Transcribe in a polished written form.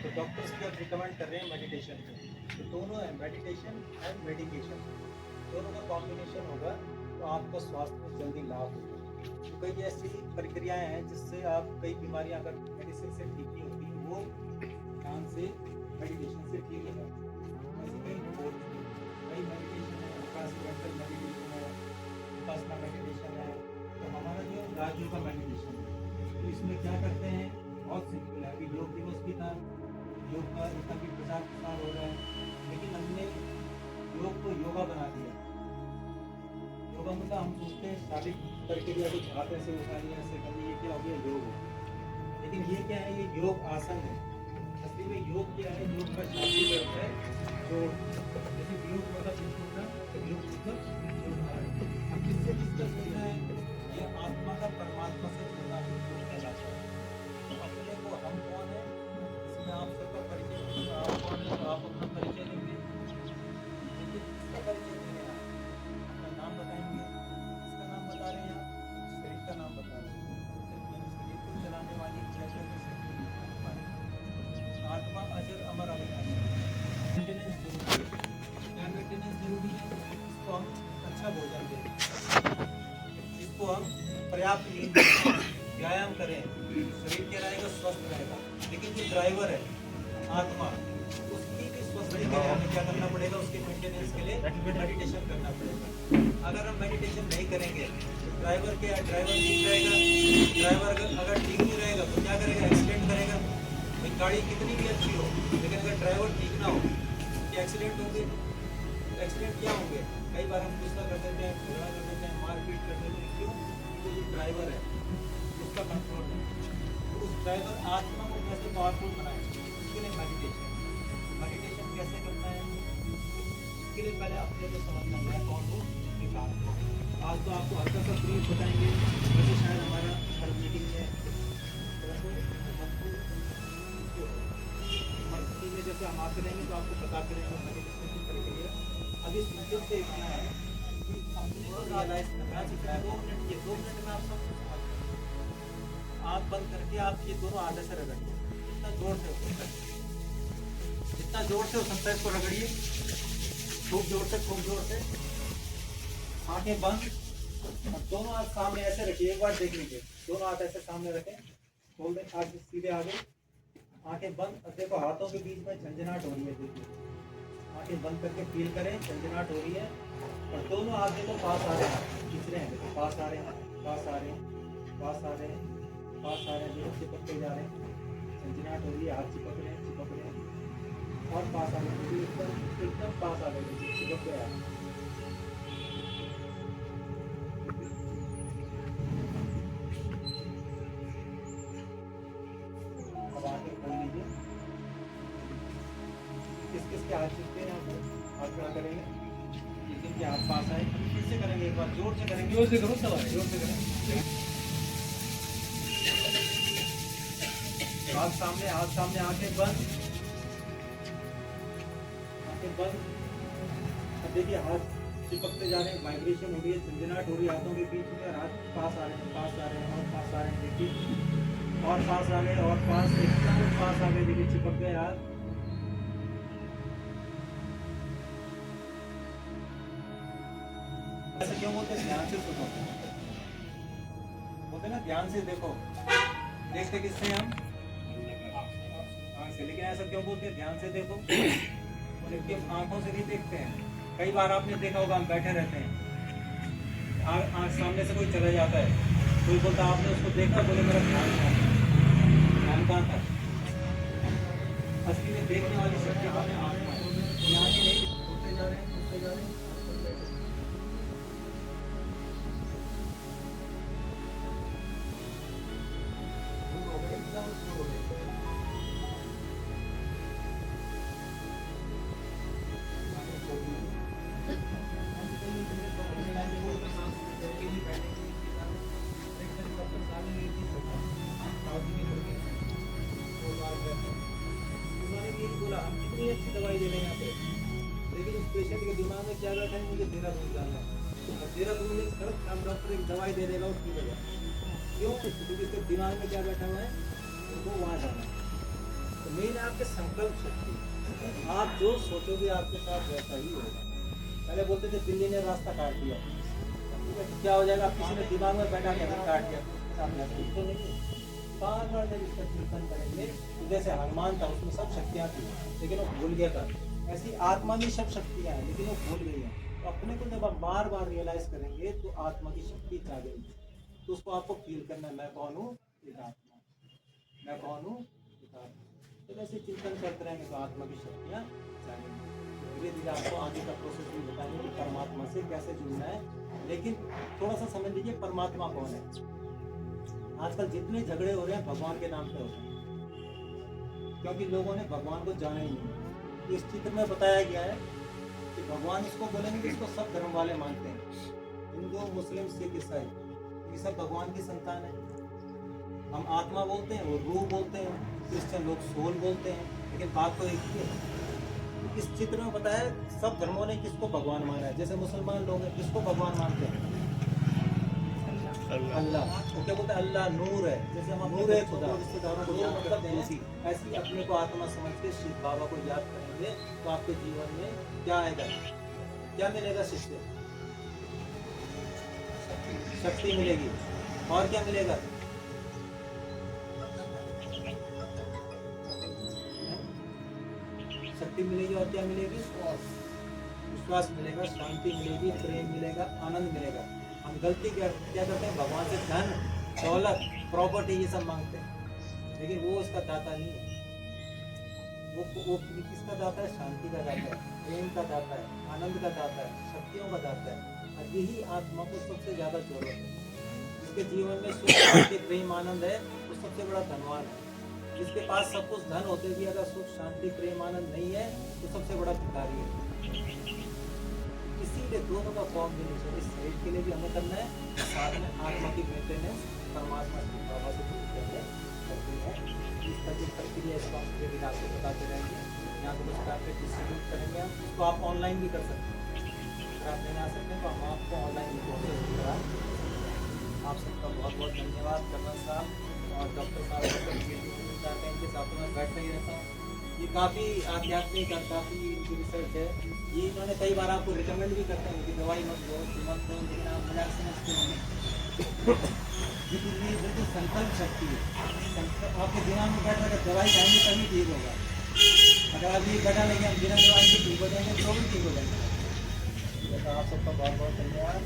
तो डॉक्टर्स भी अब रिकमेंड कर रहे हैं मेडिटेशन पे। तो दोनों है, मेडिटेशन एंड मेडिकेशन, दोनों का कॉम्बिनेशन होगा तो आपको स्वास्थ्य में जल्दी लाभ होगा। तो कई ऐसी प्रक्रियाएं हैं जिससे आप कई बीमारियां अगर मेडिसिन से ठीक नहीं होती वो ध्यान से मेडिटेशन से ठीक हो जाती है। ऐसे कई कोर्स कई मेडिटेशन है, ट्रांसमेंटल मेडिटेशन है, विपासना मेडिटेशन है। तो हमारा जो राजयोग का मेडिटेशन है तो इसमें क्या करते हैं, बहुत सिंपल है। अभी योग दिवस भी था, योग का इतना भी प्रचार प्रसार हो रहा है, लेकिन हमने योग को योगा बना दिया। योगा मतलब हम सोचते हैं शारीरिक प्रक्रिया कुछ हाथ ऐसे उठानी है, ऐसे करनी, ये क्या हो गया योग है। लेकिन ये क्या है, ये योग आसन है। असली में योग क्या है, योग का शाब्दिक अर्थ है जोड़। जैसे योग मतलब जोड़ना, योग मतलब जोड़ना है। अब किससे किसका जोड़ना है, ये आत्मा का परमात्मा से जोड़ना ही योग कहलाता है। तो अपने को हम कौन है, इसमें आप सबका परिचय देंगे, आप कौन है तो आप अपना परिचय देंगे। लेकिन किसका परिचय दे रहे हैं आप, अपना नाम बताएंगे, किसका नाम बता रहे हैं आप, शरीर का नाम बता रहे हैं। सिर्फ यानी शरीर को चलाने वाली जैसे आत्मा अजर अमर अविनाशी। मेंटेनेंस जरूरी है। क्या मेंटेनेंस जरूरी है, इसको हम अच्छा भोजन दें, इसको हम पर्याप्त नींद दें, व्यायाम करें, शरीर क्या रहेगा, स्वस्थ रहेगा। लेकिन जो ड्राइवर है आत्मा, उसकी भी स्वस्थ के लिए हमें क्या करना पड़ेगा, उसके मेंटेनेंस के लिए मेडिटेशन करना पड़ेगा। अगर हम मेडिटेशन नहीं करेंगे तो ड्राइवर क्या, ड्राइवर ठीक रहेगा, ड्राइवर अगर ठीक नहीं रहेगा तो क्या करेगा, एक्सीडेंट करेगा। भाई गाड़ी कितनी भी अच्छी हो, लेकिन अगर ड्राइवर ठीक ना हो तो एक्सीडेंट होंगे। एक्सीडेंट क्या होंगे, कई बार हम गुस्सा कर देते हैं, झगड़ा कर देते हैं, मारपीट कर देते हैं। क्यों, क्योंकि जो ड्राइवर है उसका कंट्रोल नहीं। तो उस ड्राइवर आत्मा को कैसे पावरफुल बनाए, उसके लिए मेडिटेशन कैसे करना है, इसके लिए पहले अपने को समझना है कौन हूँ, निकाल। आज तो आपको हल्का सा ब्रीफ बताएंगे, वैसे शायद हमारा हर मीटिंग में में जैसे हम आते रहेंगे तो आपको बताते रहेंगे मेडिटेशन की प्रक्रिया। अभी सिंपल से इतना है कि अपने को रियलाइज करना चाहिए। 2 मिनट, ये 2 मिनट में आप सब कुछ समझ जाएंगे। आँख बंद करके आप ये दोनों आधे से रगड़िए, जितना जोर से हो सकता है, जितना जोर से हो सकता है इसको रगड़िए, खूब जोर से, खूब जोर से। आंखें बंद, दोनों हाथ सामने ऐसे रखिए, एक बार देख लीजिए, दोनों हाथ ऐसे सामने रखें, खोल दें, हाथ सीधे आगे, आंखें बंद। अब देखो हाथों के बीच में झंझनाहट हो रही है, देखिए आंखें बंद करके फील करें, झंझनाहट हो रही है। और दोनों हाथ देखो पास आ रहे हैं, खींच रहे हैं, देखो पास आ रहे हैं, पास आ रहे हैं, पास आ रहे हैं, पास आ रहे हैं, देखो चिपकते जा रहे हैं, झंझनाहट हो रही है, हाथ चिपक रहे हैं, चिपक रहे हैं, और पास आ रहे हैं, एकदम एकदम पास आ रहे हैं, चिपक गया है। अब आंखें खोल लीजिए। किस किस के हाथ चिपके हैं, यहाँ पे हाथ खड़ा करेंगे, जिनके हाथ पास आए। फिर से करेंगे, एक बार जोर से करेंगे, जोर से करो, सब जोर से करें। हाथ सामने, हाथ सामने, आंखें बंद, आंखें बंद। अब देखिए हाथ चिपकते जा रहे हैं, वाइब्रेशन हो रही है, झंझनाहट हो रही है हाथों के बीच में, और हाथ पास आ रहे हैं, पास आ रहे हैं, और पास आ रहे हैं, देखिए और पास आ गए, और पास, एकदम पास आ गए, देखिए चिपक गए हाथ। ऐसा क्यों बोलते हैं, ध्यान से सुनो, बोलते ना ध्यान से देखो। देखते किससे हम, आँख से। लेकिन ऐसा क्यों बोलते हैं ध्यान से देखो, जबकि हम आँखों से नहीं देखते हैं। कई बार आपने देखा होगा हम बैठे रहते हैं, आँख सामने से कोई चला जाता है, कोई बोलता आपने उसको देखा, बोले मेरा ध्यान कहाँ था। असली में देखने वाली शक्ति का आत्मा है, यहाँ के नहीं उठते जा रहे हैं, उठते जा रहे हैं। बोला हम कितनी अच्छी दवाई दे रहे हैं यहाँ पे, लेकिन उस पेशेंट के दिमाग में क्या बैठा है, मुझे देहरादून जाना है। देहरादून में सिर्फ हम डॉक्टर एक दवाई दे देगा उसकी वजह, क्यों, क्योंकि उसके दिमाग में क्या बैठा हुआ है, उनको वहाँ जाना है। तो मेन है आपके संकल्प शक्ति। आप जो सोचोगे आपके साथ वैसा ही होगा। पहले बोलते थे बिल्ली ने रास्ता काट दिया, ठीक है, क्या हो जाएगा? किसी ने दिमाग में बैठा के अगर काट दिया तो आप तो नहीं। बार बार जब इसका चिंतन करेंगे, जैसे हनुमान था, उसमें सब शक्तियाँ थी लेकिन वो भूल गया था। ऐसी आत्मा में सब शक्तियाँ हैं लेकिन वो भूल गई हैं। तो अपने को जब आप बार बार रियलाइज करेंगे तो आत्मा की शक्ति जागेगी। तो उसको आपको फील करना है, मैं कौन हूँ? एक आत्मा। मैं कौन हूँ? एक आत्मा। तो ऐसे चिंतन करते रहेंगे तो आत्मा की शक्तियाँ जागेंगी। धीरे धीरे आपको आगे का प्रोसेस भी बताएंगे कि परमात्मा से कैसे जुड़ना है। लेकिन थोड़ा सा समझ लीजिए परमात्मा कौन है। आजकल जितने झगड़े हो रहे हैं भगवान के नाम पे हो रहे हैं, क्योंकि लोगों ने भगवान को जाना ही नहीं। इस चित्र में बताया गया है कि भगवान इसको बोलेंगे कि इसको सब धर्म वाले मानते हैं, हिंदू, मुस्लिम, सिख, ईसाई, ये सब भगवान की संतान है। हम आत्मा बोलते हैं, वो रूह बोलते हैं, क्रिश्चियन लोग सोल बोलते हैं, लेकिन बात तो एक ही है। इस चित्र में बताया है सब धर्मों ने किसको भगवान माना है। जैसे मुसलमान लोग हैं, किसको भगवान मानते हैं? अल्लाह। वो क्या बोलते हैं? अल्लाह नूर है। जैसे हम नूर है खुदा, रिश्तेदारों को याद करते हैं, ऐसी अपने को आत्मा समझ के शिव बाबा को याद करेंगे तो आपके जीवन में क्या आएगा? क्या मिलेगा? शिष्य शक्ति मिलेगी। और क्या मिलेगा? शक्ति मिलेगी। और क्या मिलेगी? विश्वास मिलेगा, शांति मिलेगी, प्रेम मिलेगा, आनंद मिलेगा। हम गलती क्या करते हैं? भगवान से धन, दौलत, प्रॉपर्टी ये सब मांगते हैं, लेकिन वो इसका दाता नहीं है। वो किसका दाता है? शांति का दाता है, प्रेम का दाता है, आनंद का दाता है, शक्तियों का दाता है। और यही आत्मा को सबसे ज्यादा जरूरत है। जिसके जीवन में सुख, शांति, प्रेम, आनंद है वो सबसे बड़ा धनवान है। जिसके पास सब कुछ धन होते भी अगर सुख, शांति, प्रेम, आनंद नहीं है तो सबसे बड़ा भिखारी है। इसीलिए दोनों का कॉम्बिनेशन इस शरीर के लिए भी हमें करना है, साथ में आत्मा की मेंटेनेंस परमात्मा की बाबा से करते हैं। इसका जो प्रक्रिया है इसको हम धीरे धीरे आपको बताते रहेंगे। यहाँ पर कुछ पे डिस्ट्रीब्यूट करेंगे हम, इसको आप ऑनलाइन भी कर सकते हैं। अगर आप नहीं आ सकते हैं तो हम आपको ऑनलाइन भी प्रोसेस भी करा। आप सबका बहुत बहुत धन्यवाद कर्नल साहब और डॉक्टर साहब चाहते हैं इनके साथ में बैठते ही रहता हूँ। ये काफ़ी आध्यात्मिक और काफ़ी इनकी रिसर्च है। ये इन्होंने कई बार आपको रिकमेंड भी करते हैं कि दवाई मत लो, मत लो, लेकिन आप मजाक समझते हैं। ये बिल्कुल संकल्प शक्ति है। आपके दिमाग में बैठ रहा दवाई खाएंगे तभी ठीक होगा। अगर आप ये बैठा लेंगे हम बिना दवाई के ठीक हो जाएंगे तो भी ठीक हो जाएंगे। तो आप सबका बहुत बहुत धन्यवाद।